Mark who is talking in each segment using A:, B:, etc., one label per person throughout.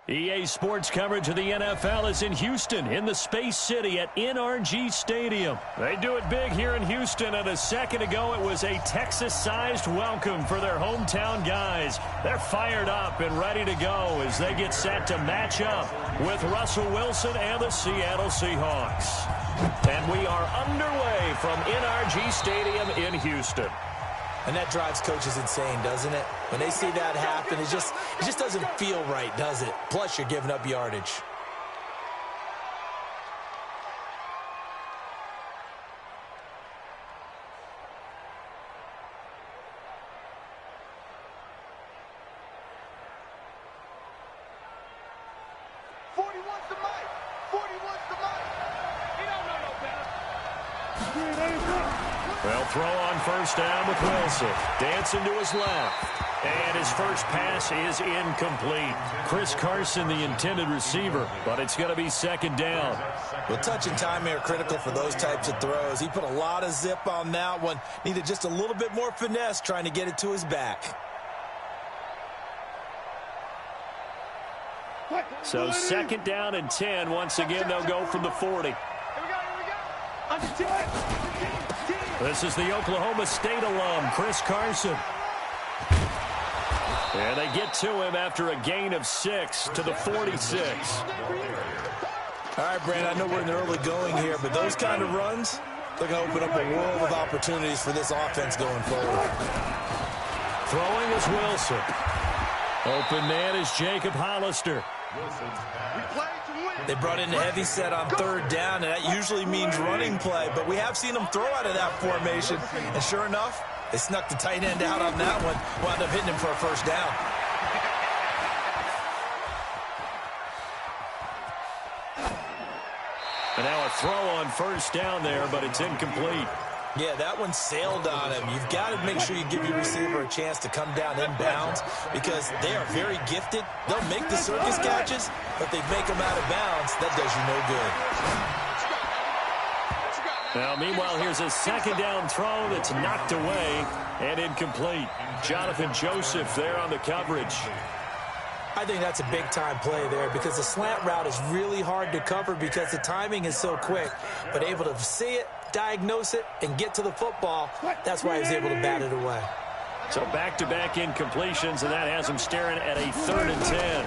A: EA Sports coverage of the NFL is in Houston, in the Space City at NRG Stadium. They do it big here in Houston, and a second ago it was a Texas-sized welcome for their hometown guys. They're fired up and ready to go as they get set to match up with Russell Wilson and the Seattle Seahawks. And we are underway from NRG Stadium in Houston.
B: And that drives coaches insane, doesn't it? When they see that happen, it just doesn't feel right, does it? Plus, you're giving up yardage.
A: Well, throw on first down with Wilson. Dancing to his left. And his first pass is incomplete. Chris Carson, the intended receiver, but it's going to be second down.
B: Well, touch and timing are critical for those types of throws. He put a lot of zip on that one. Needed just a little bit more finesse trying to get it to his back.
A: So second down and 10. Once again, they'll go from the 40. This is the Oklahoma State alum, Chris Carson. And they get to him after a gain of 6 to the 46.
B: All right, Brand, I know we're in the early going here, but those kind of runs, they're going to open up a world of opportunities for this offense going forward.
A: Throwing is Wilson. Open man is Jacob Hollister.
B: They brought in a heavy set on third down, and that usually means running play, but we have seen them throw out of that formation, and sure enough, they snuck the tight end out on that one, wound up hitting him for a first down.
A: And now a throw on first down there, but it's incomplete.
B: Yeah, that one sailed on him. You've got to make sure you give your receiver a chance to come down inbounds because they are very gifted. They'll make the circus catches, but they make them out of bounds. That does you no good.
A: Now, meanwhile, here's a second down throw that's knocked away and incomplete. Jonathan Joseph there on the coverage.
B: I think that's a big-time play there because the slant route is really hard to cover because the timing is so quick. But able to see it, diagnose it, and get to the football, that's why he was able to bat it away.
A: So back-to-back incompletions, and that has him staring at a 3rd and 10.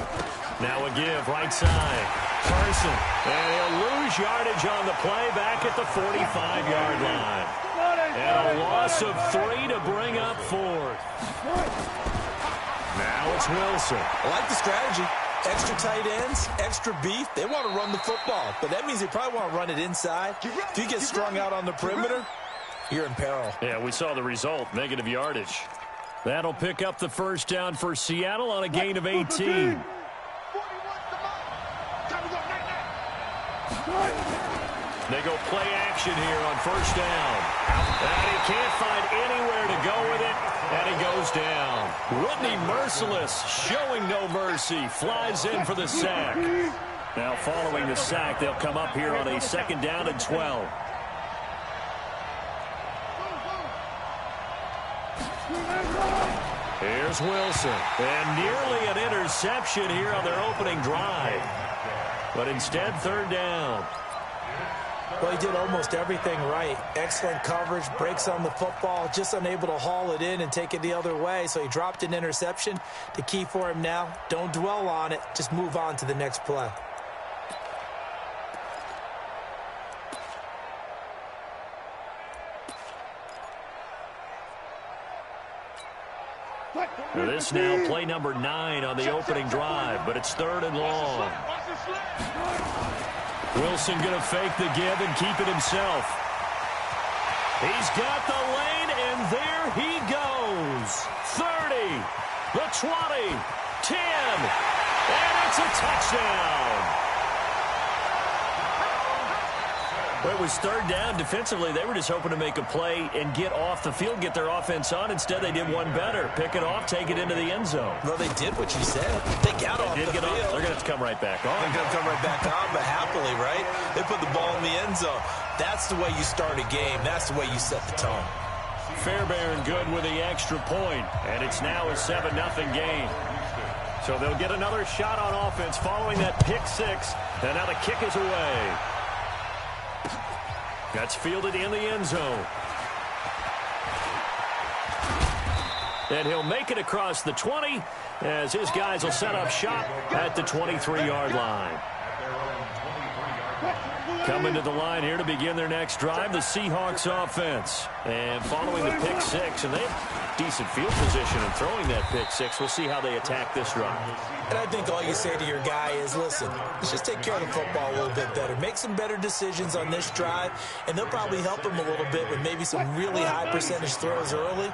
A: Now a give, right side. Carson, and he'll lose yardage on the play back at the 45-yard line. And a loss of 3 to bring up 4th. Now it's Wilson.
B: I like the strategy. Extra tight ends, extra beef. They want to run the football, but that means they probably want to run it inside. If you get strung out on the perimeter, you're in peril.
A: Yeah, we saw the result, negative yardage. That'll pick up the first down for Seattle on a gain of 18. They go play action here on first down. And he can't find anywhere to go with it, and he goes down. Whitney Merciless, showing no mercy, flies in for the sack. Now following the sack, they'll come up here on a second down and 12. Here's Wilson, and nearly an interception here on their opening drive. But instead, third down.
B: Well, he did almost everything right. Excellent coverage, breaks on the football, just unable to haul it in and take it the other way. So he dropped an interception. The key for him now, don't dwell on it. Just move on to the next play.
A: This now play number 9 on the opening drive, but it's 3rd and long. Wilson going to fake the give and keep it himself. He's got the lane, and there he goes. 30, the 20, 10, and it's a touchdown. Well, it was 3rd down. Defensively, they were just hoping to make a play and get off the field, get their offense on. Instead, they did one better. Pick it off, take it into the end zone.
B: Well, they did what you said. They got off the field.
A: They're going to have to come right back on.
B: They're going to come right back on, but happily, right? They put the ball in the end zone. That's the way you start a game. That's the way you set the tone.
A: Fairbairn good with the extra point, and it's now a 7-0 game. So they'll get another shot on offense following that pick six. And now the kick is away. That's fielded in the end zone. And he'll make it across the 20 as his guys will set up shop at the 23-yard line. Coming to the line here to begin their next drive, the Seahawks offense. And following the pick six, and they have decent field position in throwing that pick six. We'll see how they attack this drive.
B: And I think all you say to your guy is, listen, let's just take care of the football a little bit better. Make some better decisions on this drive, and they'll probably help him a little bit with maybe some really high percentage throws early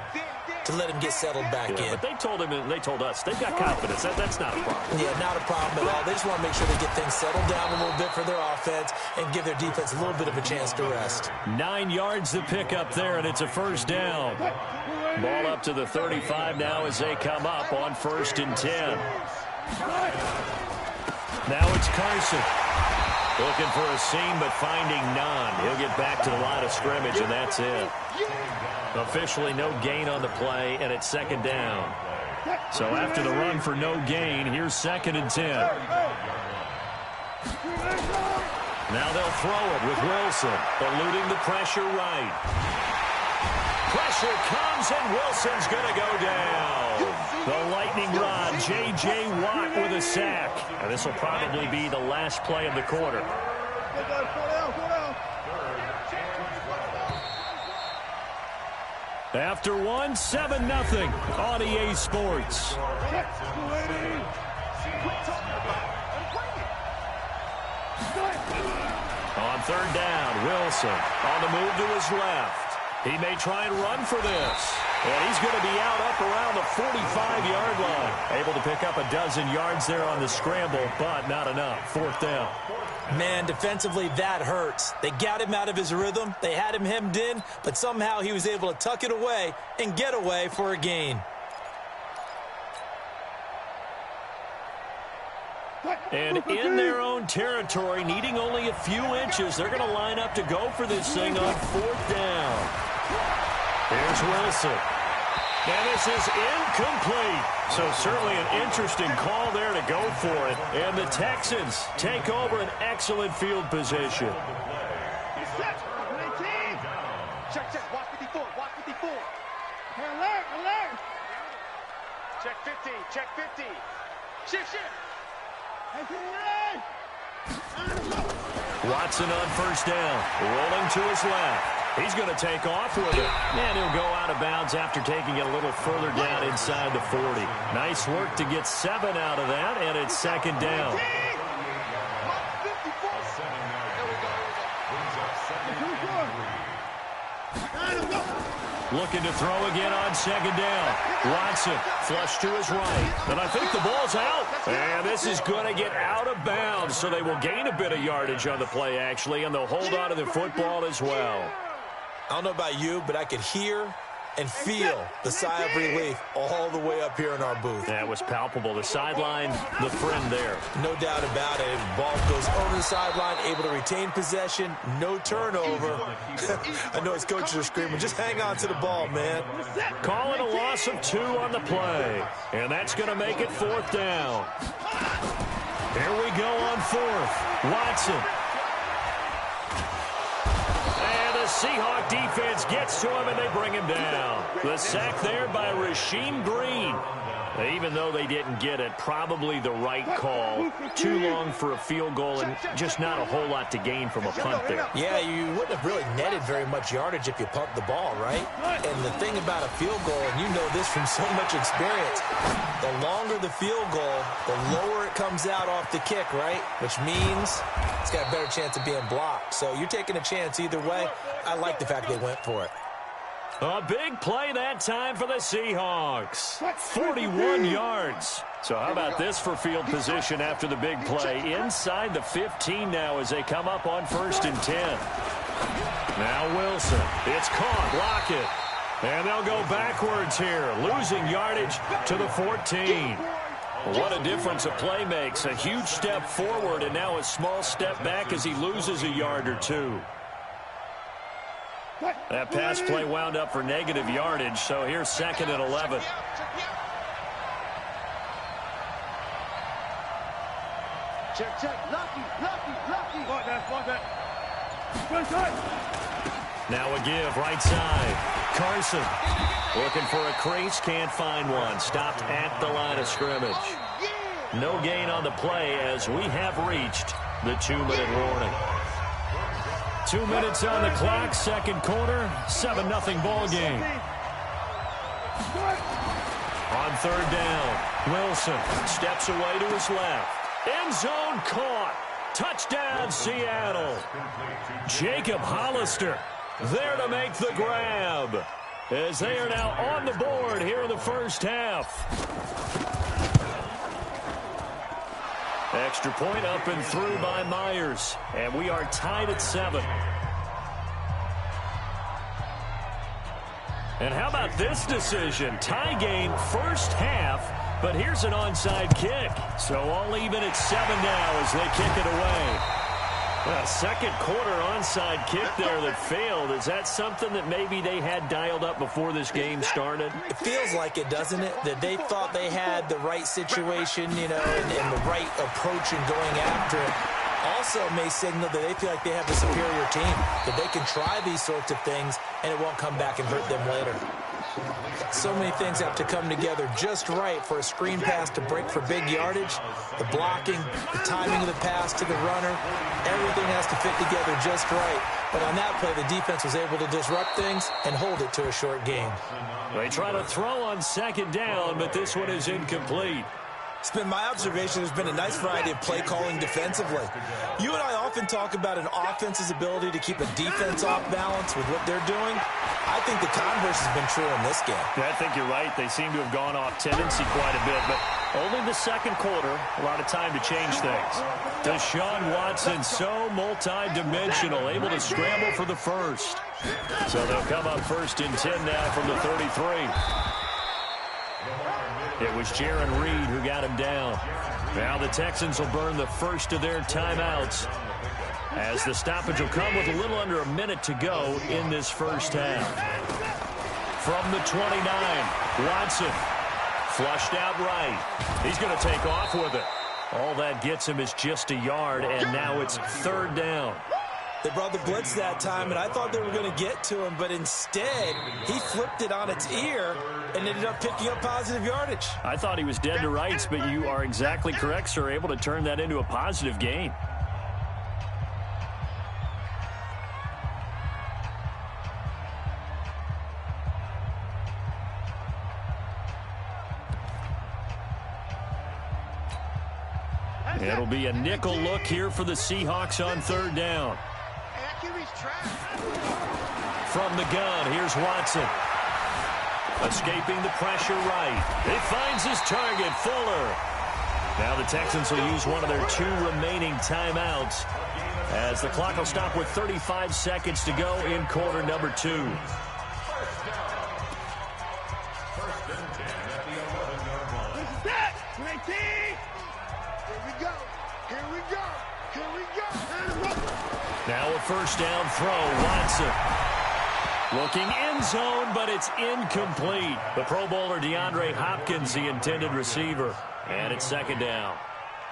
B: to let him get settled back in.
A: But they told him, and they told us, they've got confidence. That's not a problem.
B: Yeah, not a problem at all. They just want to make sure they get things settled down a little bit for their offense and give their defense a little bit of a chance to rest.
A: 9 yards to pick up there, and it's a first down. Ball up to the 35 now as they come up on 1st and 10. Now it's Carson. Looking for a seam, but finding none. He'll get back to the line of scrimmage, and that's it. Officially no gain on the play, and it's 2nd down. So after the run for no gain, here's 2nd and 10. Now they'll throw it with Wilson, eluding the pressure right. Pressure comes, and Wilson's going to go down. The lightning rod, J.J. Watt with a sack. And this will probably be the last play of the quarter. After one, 7-0 on EA Sports. On 3rd down, Wilson on the move to his left. He may try and run for this. And he's going to be out up around the 45-yard line. Able to pick up a dozen yards there on the scramble, but not enough. 4th down.
B: Man, defensively, that hurts. They got him out of his rhythm. They had him hemmed in, but somehow he was able to tuck it away and get away for a gain.
A: And in their own territory, needing only a few inches, they're going to line up to go for this thing on 4th down. Here's Wilson. And this is incomplete. So certainly an interesting call there to go for it. And the Texans take over an excellent field position.
C: Check. Watch 54. Alert. Check 50. Check 50. Shift.
A: Watson on 1st down. Rolling to his left. He's going to take off with it. And he'll go out of bounds after taking it a little further down inside the 40. Nice work to get 7 out of that, and it's 2nd down. Looking to throw again on 2nd down. Watson flush to his right. And I think the ball's out. And this is going to get out of bounds, so they will gain a bit of yardage on the play, actually, and they'll hold on to the football as well.
B: I don't know about you, but I could hear and feel the sigh of relief all the way up here in our booth.
A: That was palpable. The sideline, the friend there.
B: No doubt about it. Ball goes over the sideline, able to retain possession, no turnover. I know his coaches are screaming, just hang on to the ball, man.
A: Calling a loss of 2 on the play. And that's going to make it 4th down. Here we go on 4th. Watson. Seahawk defense gets to him, and they bring him down. The sack there by Rasheem Green. Even though they didn't get it, probably the right call. Too long for a field goal and just not a whole lot to gain from a punt there.
B: Yeah, you wouldn't have really netted very much yardage if you pumped the ball, right? And the thing about a field goal, and you know this from so much experience, the longer the field goal, the lower it comes out off the kick, right? Which means it's got a better chance of being blocked. So you're taking a chance either way. I like the fact they went for it.
A: A big play that time for the Seahawks. 41 yards. So how about this for field position after the big play? Inside the 15 now as they come up on 1st and 10. Now Wilson. It's caught. Block it. And they'll go backwards here. Losing yardage to the 14. What a difference a play makes. A huge step forward and now a small step back as he loses a yard or 2. That pass play wound up for negative yardage, so here's 2nd and 11.
C: Check, check. Lucky, lucky, lucky. Watch that.
A: Now a give, right side. Carson looking for a crease, can't find one. Stopped at the line of scrimmage. No gain on the play as we have reached the 2-minute warning. 2 minutes on the clock, second quarter, 7-0 ball game. On third down, Wilson steps away to his left. End zone caught. Touchdown, Seattle. Jacob Hollister there to make the grab as they are now on the board here in the first half. Extra point up and through by Myers, and we are tied at 7. And how about this decision? Tie game first half, but here's an onside kick. So all even at 7 now as they kick it away. A second quarter onside kick there that failed. Is that something that maybe they had dialed up before this game started?
B: It feels like it, doesn't it? That they thought they had the right situation, and the right approach in going after it. Also may signal that they feel like they have a superior team, that they can try these sorts of things and it won't come back and hurt them later. So many things have to come together just right for a screen pass to break for big yardage. The blocking, the timing of the pass to the runner, everything has to fit together just right. But on that play, the defense was able to disrupt things and hold it to a short gain.
A: They try to throw on second down, but this one is incomplete.
B: It's been my observation there's been a nice variety of play calling defensively. You and I often talk about an offense's ability to keep a defense off balance with what they're doing. I think the converse has been true in this game.
A: Yeah, I think you're right. They seem to have gone off tendency quite a bit, but only the second quarter, a lot of time to change things. Deshaun Watson, so multi-dimensional, able to scramble for the first. So they'll come up 1st and 10 now from the 33. It was Jaron Reed who got him down. Now the Texans will burn the first of their timeouts as the stoppage will come with a little under a minute to go in this first half. From the 29, Watson flushed out right. He's going to take off with it. All that gets him is just a yard, and now it's 3rd down.
B: They brought the blitz that time, and I thought they were going to get to him, but instead, he flipped it on its ear and ended up picking up positive yardage.
A: I thought he was dead to rights, but you are exactly correct, sir, able to turn that into a positive gain. It'll be a nickel look here for the Seahawks on 3rd down. From the gun, here's Watson. Escaping the pressure right. He finds his target, Fuller. Now the Texans will use one of their 2 remaining timeouts as the clock will stop with 35 seconds to go in quarter number 2.
C: Here we go. Here we go. Here we go.
A: Now a 1st down throw, Watson. Looking end zone, but it's incomplete. The Pro Bowler DeAndre Hopkins, the intended receiver. And it's 2nd down.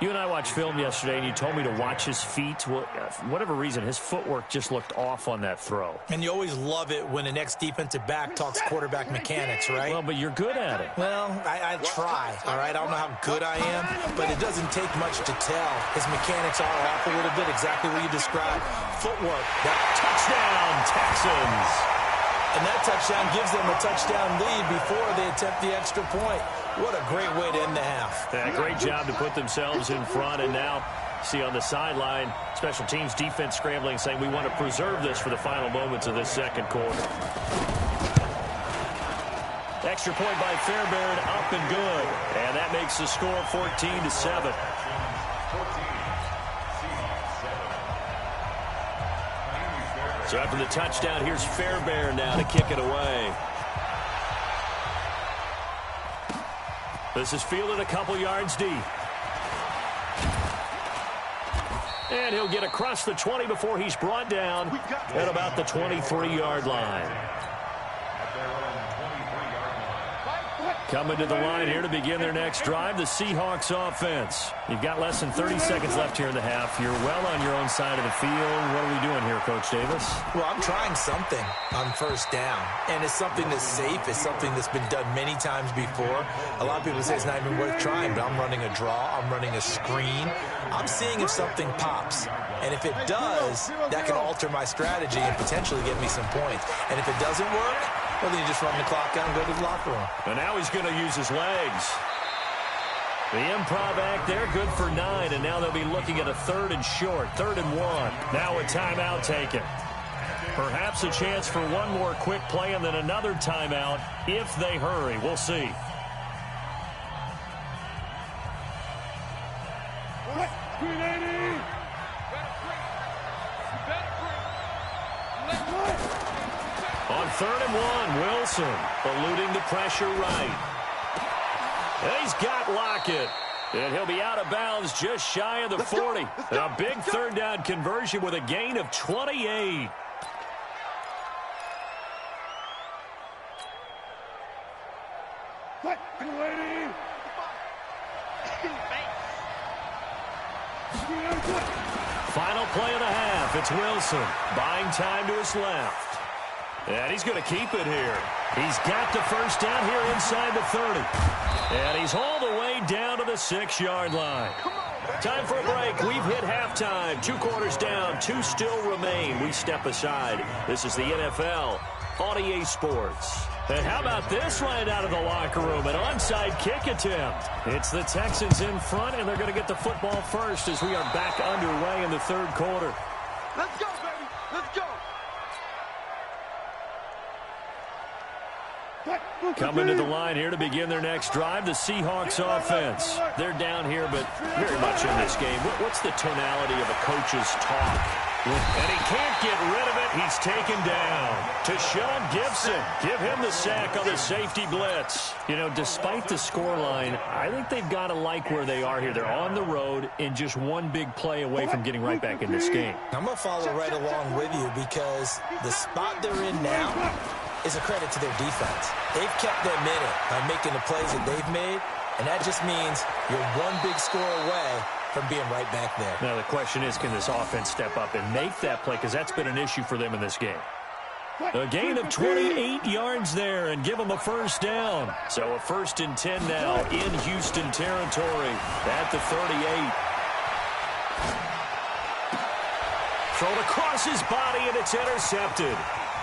A: You and I watched film yesterday, and you told me to watch his feet. Well, for whatever reason, his footwork just looked off on that throw.
B: And you always love it when an ex-defensive back talks quarterback mechanics, right?
A: Well, but you're good at it.
B: Well, I try, all right? I don't know how good I am, but it doesn't take much to tell. His mechanics are off a little bit, exactly what you described. Footwork.
A: Touchdown, Texans.
B: And that touchdown gives them a touchdown lead before they attempt the extra point. What a great way to end the half.
A: Yeah, great job to put themselves in front. And now, see on the sideline, special teams defense scrambling, saying we want to preserve this for the final moments of this second quarter. Extra point by Fairbairn, up and good. And that makes the score 14-7. So after the touchdown, here's Fairbairn now to kick it away. This is fielded a couple yards deep. And he'll get across the 20 before he's brought down at about the 23-yard line. Coming to the line here to begin their next drive, the Seahawks offense. You've got less than 30 seconds left here in the half. You're well on your own side of the field. What are we doing here, Coach Davis?
B: Well, I'm trying something on first down, and it's something that's safe. It's something that's been done many times before. A lot of people say it's not even worth trying, but I'm running a draw. I'm running a screen. I'm seeing if something pops. And if it does, that can alter my strategy and potentially get me some points. And if it doesn't work, well, then you just run the clock out and go to the locker room.
A: And now he's going to use his legs. The improv act there, good for 9, and now they'll be looking at a 3rd and short, 3rd and 1. Now a timeout taken. Perhaps a chance for one more quick play and then another timeout if they hurry. We'll see. On 3rd and 1, Wilson eluding the pressure right. And he's got Lockett. And he'll be out of bounds just shy of the 40. A big 3rd down conversion with a gain of 28. Final play of the half. It's Wilson buying time to his left. And he's going to keep it here. He's got the first down here inside the 30. And he's all the way down to the 6-yard line. Time for a break. We've hit halftime. 2 quarters down. 2 still remain. We step aside. This is the NFL on EA Sports. And how about this right out of the locker room? An onside kick attempt. It's the Texans in front, and they're going to get the football first as we are back underway in the 3rd quarter.
C: Let's go, baby. Let's go.
A: Coming to the line here to begin their next drive, the Seahawks offense. They're down here, but very much in this game. What's the tonality of a coach's talk? And he can't get rid of it. He's taken down. To Sean Gibson. Give him the sack on the safety blitz. You know, despite the scoreline, I think they've got to like where they are here. They're on the road and just one big play away from getting right back in this game.
B: I'm going to follow right along with you because the spot they're in now is a credit to their defense. They've kept them in it by making the plays that they've made, and that just means you're one big score away from being right back there.
A: Now the question is, can this offense step up and make that play? Because that's been an issue for them in this game. A gain of 28 yards there and give them a first down. So a 1st and 10 now in Houston territory at the 38. Thrown across his body and it's intercepted.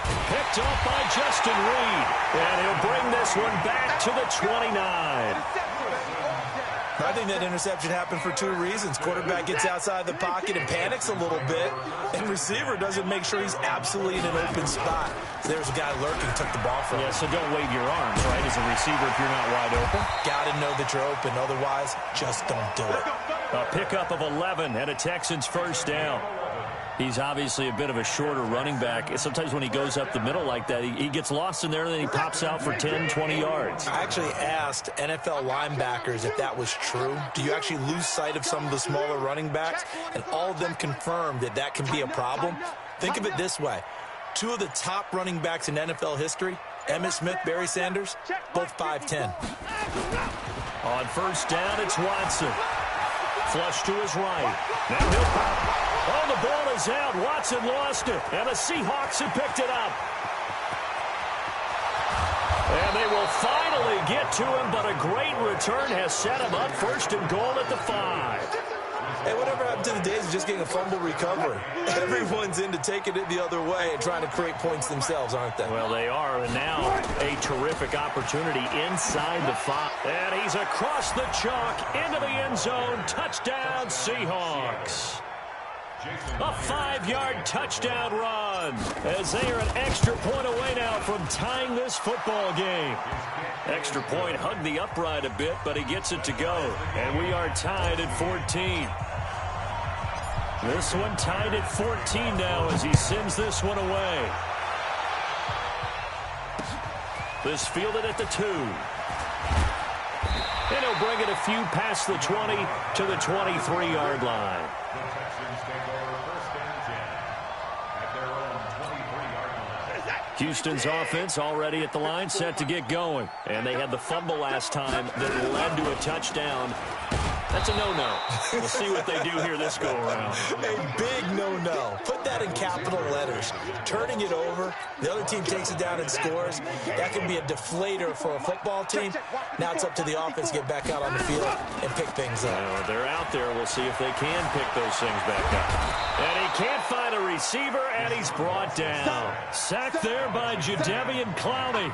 A: Picked off by Justin Reed. And he'll bring this one back to the 29.
B: I think that interception happened for 2 reasons. Quarterback gets outside the pocket and panics a little bit, and receiver doesn't make sure he's absolutely in an open spot. So there's a guy lurking, took the ball from him.
A: Yeah, so don't wave your arms, right, as a receiver if you're not wide open.
B: Got to know that you're open. Otherwise, just don't do it.
A: A pickup of 11 and a Texans first down. He's obviously a bit of a shorter running back. Sometimes when he goes up the middle like that, he gets lost in there, and then he pops out for 10, 20 yards.
B: I actually asked NFL linebackers if that was true. Do you actually lose sight of some of the smaller running backs? And all of them confirmed that that can be a problem. Think of it this way. 2 of the top running backs in NFL history, Emmitt Smith, Barry Sanders, both 5'10".
A: On first down, it's Watson. Flush to his right. Now he'll pop. Oh, the ball is out. Watson lost it. And the Seahawks have picked it up. And they will finally get to him, but a great return has set him up 1st and goal at the 5.
B: Hey, whatever happened to the days of just getting a fumble recovery? Everyone's into taking it the other way and trying to create points themselves, aren't they?
A: Well, they are. And now a terrific opportunity inside the 5. And he's across the chalk into the end zone. Touchdown, Seahawks. A 5-yard touchdown run as they are an extra point away now from tying this football game. Extra point hugged the upright a bit, but he gets it to go. And we are tied at 14. This one tied at 14 now as he sends this one away. This fielded at the 2. And he'll bring it a few past the 20 to the 23-yard line. Houston's offense already at the line, set to get going. And they had the fumble last time that led to a touchdown. That's a no-no. We'll see what they do here this go-around.
B: A big no-no. Put that in capital letters. Turning it over, the other team takes it down and scores. That can be a deflator for a football team. Now it's up to the offense to get back out on the field and pick things up.
A: Well, they're out there. We'll see if they can pick those things back up. And he can't find a receiver, and he's brought down. Sacked there by Jadeveon Clowney.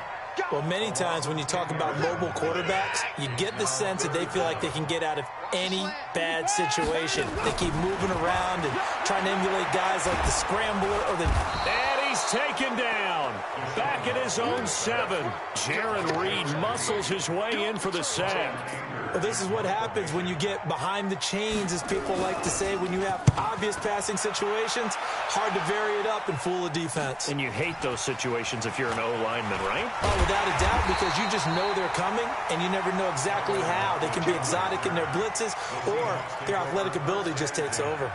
B: Well, many times when you talk about mobile quarterbacks, you get the sense that they feel like they can get out of any bad situation. They keep moving around and trying to emulate guys like the scrambler or the...
A: And he's taken down. Back at his own 7. Jaron Reed muscles his way in for the sack.
B: Well, this is what happens when you get behind the chains, as people like to say. When you have obvious passing situations, hard to vary it up and fool a defense.
A: And you hate those situations if you're an O-lineman, right?
B: Oh, without a doubt, because you just know they're coming, and you never know exactly how. They can be exotic in their blitzes, or their athletic ability just takes over.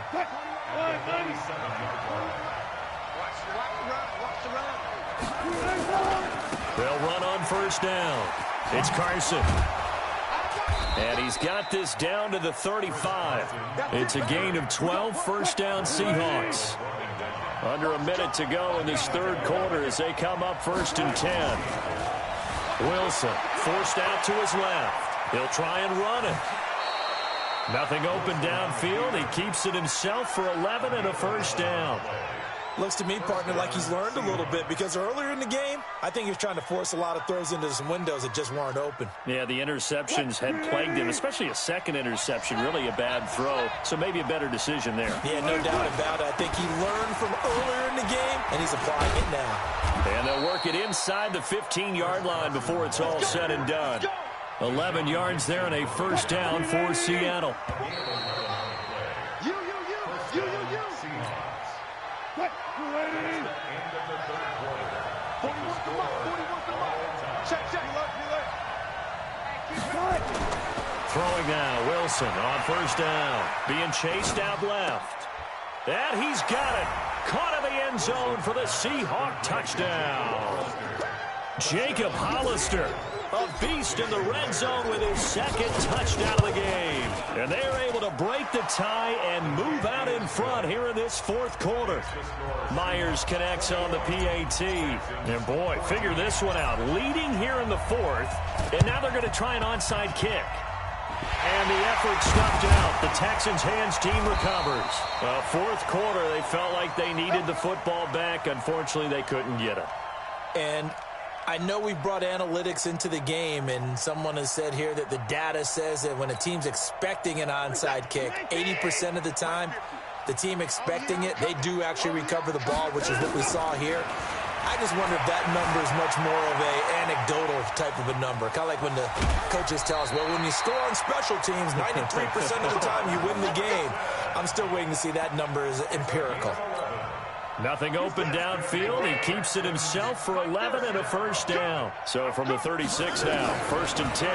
A: They'll run on first down. It's Carson. And he's got this down to the 35. It's a gain of 12, first down Seahawks. Under a minute to go in this third quarter as they come up 1st and 10. Wilson forced out to his left. He'll try and run it. Nothing open downfield. He keeps it himself for 11 and a first down.
B: Looks to me, partner, like he's learned a little bit, because earlier in the game, I think he was trying to force a lot of throws into some windows that just weren't open.
A: Yeah, the interceptions had plagued him, especially a second interception, really a bad throw, so maybe a better decision there.
B: Yeah, no doubt about it. I think he learned from earlier in the game, and he's applying it now.
A: And they'll work it inside the 15-yard line before it's all said and done. 11 yards there and a first down for Seattle. Throwing now, Wilson on first down. Being chased out left. And he's got it. Caught in the end zone for the Seahawk touchdown. Jacob Hollister, a beast in the red zone with his second touchdown of the game. And they're able to break the tie and move out in front here in this fourth quarter. Myers connects on the PAT. And boy, figure this one out. Leading here in the fourth. And now they're going to try an onside kick. And the effort snuffed out. The Texans' hands team recovers. Fourth quarter, they felt like they needed the football back. Unfortunately, they couldn't get it.
B: And I know we've brought analytics into the game, and someone has said here that the data says that when a team's expecting an onside kick, 80% of the time, the team expecting it, they do actually recover the ball, which is what we saw here. I just wonder if that number is much more of a anecdotal type of a number. Kind of like when the coaches tell us, well, when you score on special teams, 93% of the time you win the game. I'm still waiting to see that number is empirical.
A: Nothing open downfield. He keeps it himself for 11 and a first down. So from the 36 now, 1st and 10.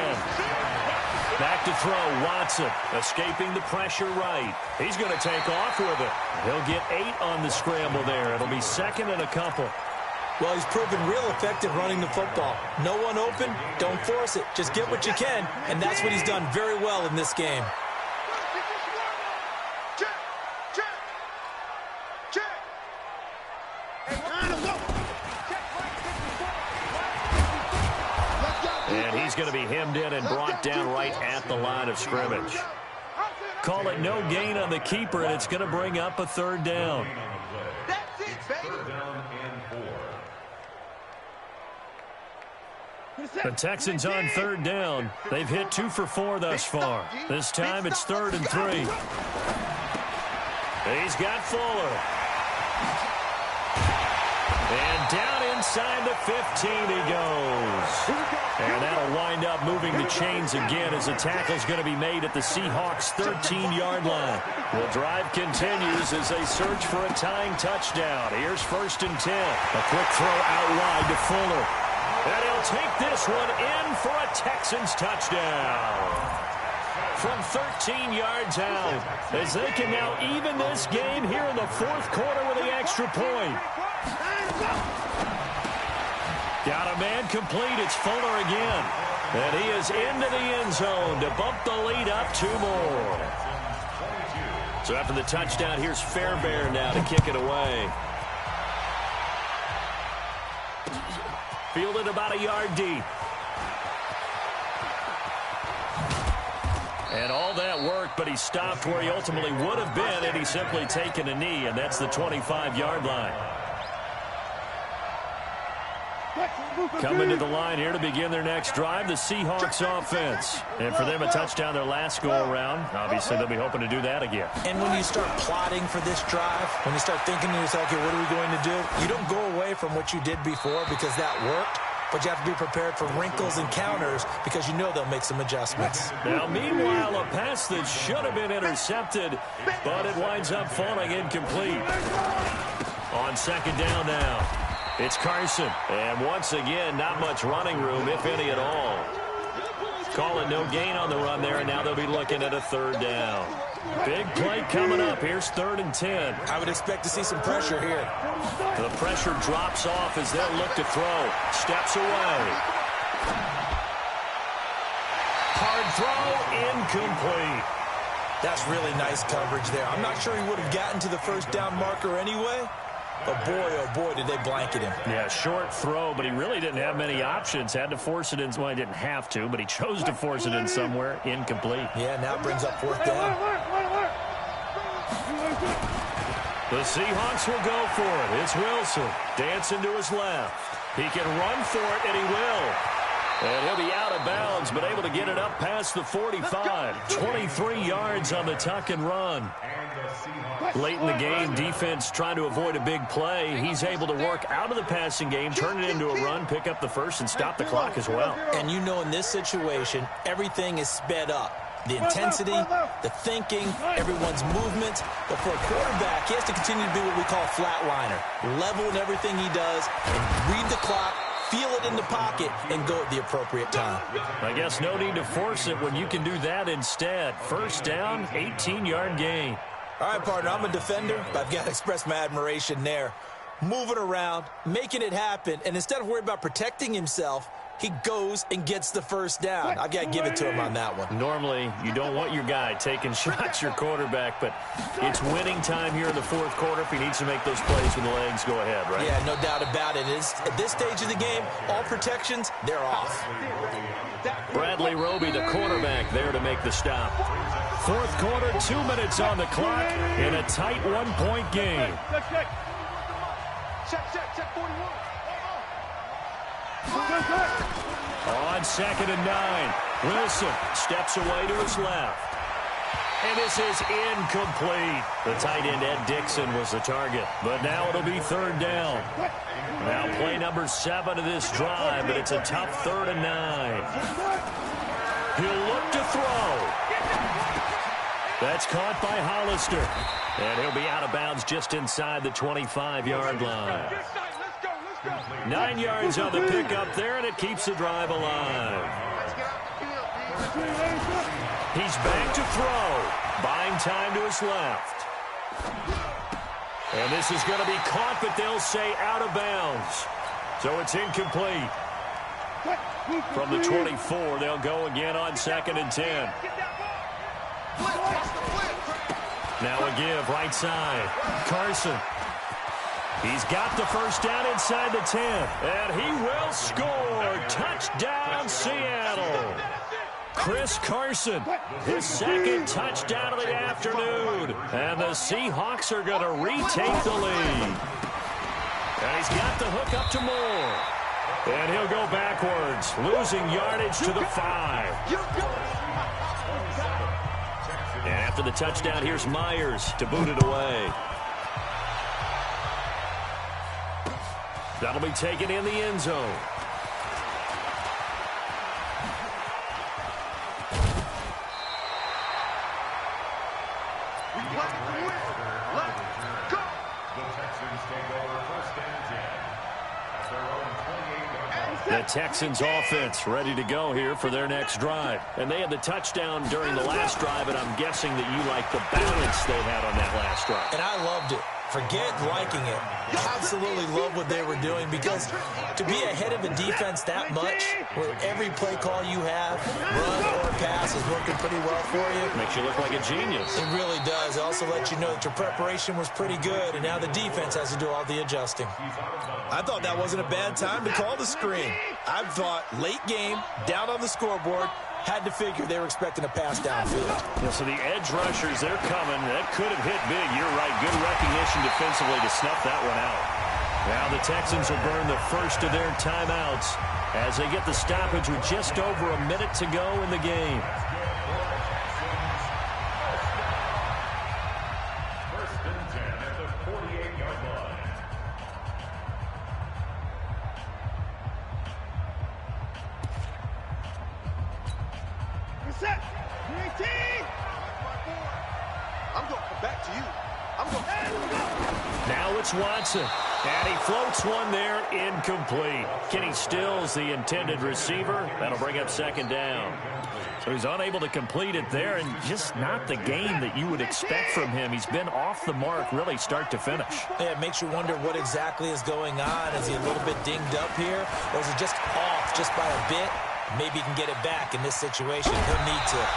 A: Back to throw, Watson, escaping the pressure right. He's going to take off with it. He'll get 8 on the scramble there. It'll be 2nd and a couple.
B: Well, he's proven real effective running the football. No one open, don't force it. Just get what you can, and that's what he's done very well in this game.
A: And he's going to be hemmed in and brought down right at the line of scrimmage. Call it no gain on the keeper, and it's going to bring up a 3rd down.
C: That's it, baby.
A: The Texans on 3rd down. They've hit 2 for 4 thus far. This time it's 3rd and 3. He's got Fuller. And down inside the 15 he goes. And that'll wind up moving the chains again as the tackle's going to be made at the Seahawks' 13-yard line. The drive continues as they search for a tying touchdown. Here's 1st and 10. A quick throw out wide to Fuller. And he'll take this one in for a Texans touchdown. From 13 yards out, as they can now even this game here in the fourth quarter with the extra point. Got a man complete. It's Fuller again. And he is into the end zone to bump the lead up 2 more. So after the touchdown, here's Fairbairn now to kick it away. Fielded about a yard deep. And all that worked, but he stopped where he ultimately would have been had he simply taken a knee, and that's the 25-yard line. Coming to the line here to begin their next drive, the Seahawks offense. And for them, a touchdown their last go-around. Obviously, they'll be hoping to do that again.
B: And when you start plotting for this drive, when you start thinking to yourself, okay, what are we going to do? You don't go away from what you did before because that worked. But you have to be prepared for wrinkles and counters because you know they'll make some adjustments.
A: Now, meanwhile, a pass that should have been intercepted, but it winds up falling incomplete. On second down now, it's Carson. And once again, not much running room, if any at all. Calling no gain on the run there, and now they'll be looking at a third down. Big play coming up. Here's 3rd and 10.
B: I would expect to see some pressure here.
A: The pressure drops off as they'll look to throw. Steps away. Hard throw, incomplete.
B: That's really nice coverage there. I'm not sure he would have gotten to the first down marker anyway. But boy, oh boy, did they blanket him.
A: Yeah, short throw, but he really didn't have many options. Had to force it in. Well, he didn't have to, but he chose to force it in somewhere. Incomplete.
B: Yeah, now it brings up 4th down.
A: The Seahawks will go for it. It's Wilson dancing to his left. He can run for it, and he will. And he'll be out of bounds, but able to get it up past the 45. 23 yards on the tuck and run. Late in the game, defense trying to avoid a big play. He's able to work out of the passing game, turn it into a run, pick up the first, and stop the clock as well.
B: And you know in this situation, everything is sped up. The intensity, the thinking, everyone's movement. But for a quarterback, he has to continue to be what we call a flatliner. Level in everything he does, and read the clock, feel it in the pocket, and go at the appropriate time.
A: I guess no need to force it when you can do that instead. First down, 18-yard gain.
B: All right, partner, I'm a defender, but I've got to express my admiration there. Moving around, making it happen, and instead of worrying about protecting himself, he goes and gets the first down. I've got to give it to him on that one.
A: Normally, you don't want your guy taking shots, your quarterback, but it's winning time here in the 4th quarter. If he needs to make those plays with the legs, go ahead, right?
B: Yeah, no doubt about it. At this stage of the game, all protections, they're off.
A: Bradley Roby, the quarterback, there to make the stop. 4th quarter, 2 minutes on the clock in a tight 1-point game.
C: Check 41.
A: On 2nd and 9, Wilson steps away to his left. And this is incomplete. The tight end, Ed Dixon, was the target. But now it'll be 3rd down. Now play number 7 of this drive, but it's a tough 3rd and 9. He'll look to throw. That's caught by Hollister. And he'll be out of bounds just inside the 25-yard line. 9 yards on the pickup there, and it keeps the drive alive. He's back to throw. Buying time to his left. And this is going to be caught, but they'll say out of bounds. So it's incomplete. From the 24, they'll go again on 2nd and 10. Now a give right side. Carson. He's got the first down inside the 10. And he will score. Touchdown, Seattle. Chris Carson, his 2nd touchdown of the afternoon. And the Seahawks are going to retake the lead. And he's got the hook up to Moore. And he'll go backwards, losing yardage to the 5. And after the touchdown, here's Myers to boot it away. That'll be taken in the end zone. The Texans offense ready to go here for their next drive. And they had the touchdown during the last drive, and I'm guessing that you like the balance they had on that last drive.
B: And I loved it. Forget liking it. Absolutely love what they were doing, because to be ahead of a defense that much, where every play call you have, run or pass, is working pretty well for you.
A: Makes you look like a genius.
B: It really does. It also lets you know that your preparation was pretty good, and now the defense has to do all the adjusting. I thought that wasn't a bad time to call the screen. I thought late game, down on the scoreboard, had to figure they were expecting a pass downfield.
A: Yeah, so the edge rushers, they're coming. That could have hit big. You're right. Good recognition defensively to snuff that one out. Now the Texans will burn the first of their timeouts as they get the stoppage with just over a minute to go in the game.
D: First and 10 at the 48-yard line.
C: Set. 19. I'm going to come back to you. I'm going to.
A: Now it's Watson. And he floats one there, incomplete. Kenny Stills, the intended receiver. That'll bring up second down. So he's unable to complete it there, and just not the game that you would expect from him. He's been off the mark really start to finish.
B: Yeah, it makes you wonder what exactly is going on. Is he a little bit dinged up here, or is he just off just by a bit? Maybe he can get it back in this situation. He'll need to.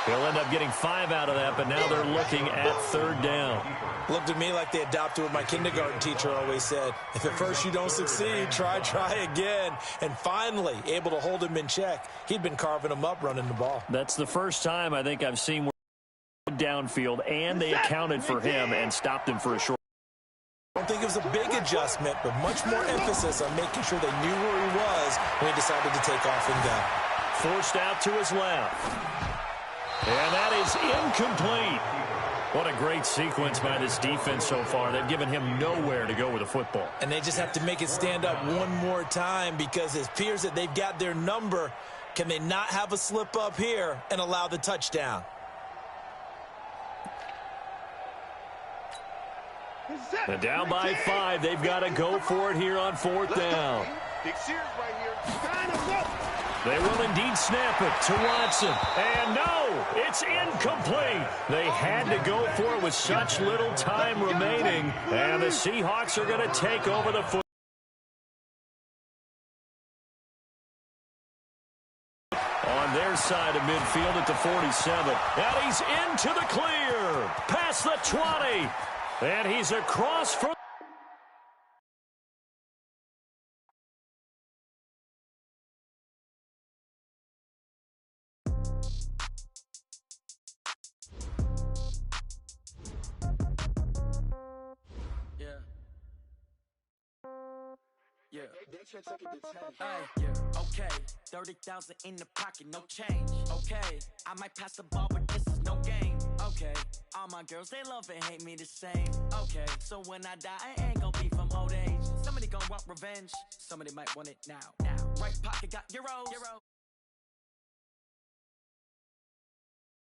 A: He'll end up getting 5 out of that, but now they're looking at third down.
B: Looked to me like they adopted what my kindergarten teacher always said. If at first you don't succeed, try again. And finally, able to hold him in check. He'd been carving him up running the ball.
A: That's the first time I think I've seen where downfield, and they accounted for him and stopped him for a short.
B: I don't think it was a big adjustment, but much more emphasis on making sure they knew where he was when he decided to take off and go.
A: Forced out to his left. And that is incomplete. What a great sequence by this defense so far. They've given him nowhere to go with the football.
B: And they just have to make it stand up one more time, because it appears that they've got their number. Can they not have a slip up here and allow the touchdown?
A: And down by 5. They've got to go for it here on fourth down.
C: Big Sears right here.
A: They will indeed snap it to Watson. And no, it's incomplete. They had to go for it with such little time remaining. And the Seahawks are going to take over the football. On their side of midfield at the 47. And he's into the clear. Past the 20. And he's across for...
E: Yeah. Yeah, okay. 30,000 in the pocket, no change. Okay, I might pass the ball, but this is no game. Okay, all my girls, they love and hate me the same. Okay, so when I die, I ain't gonna be from old age. Somebody gonna want revenge. Somebody might want it now. Right pocket got euros.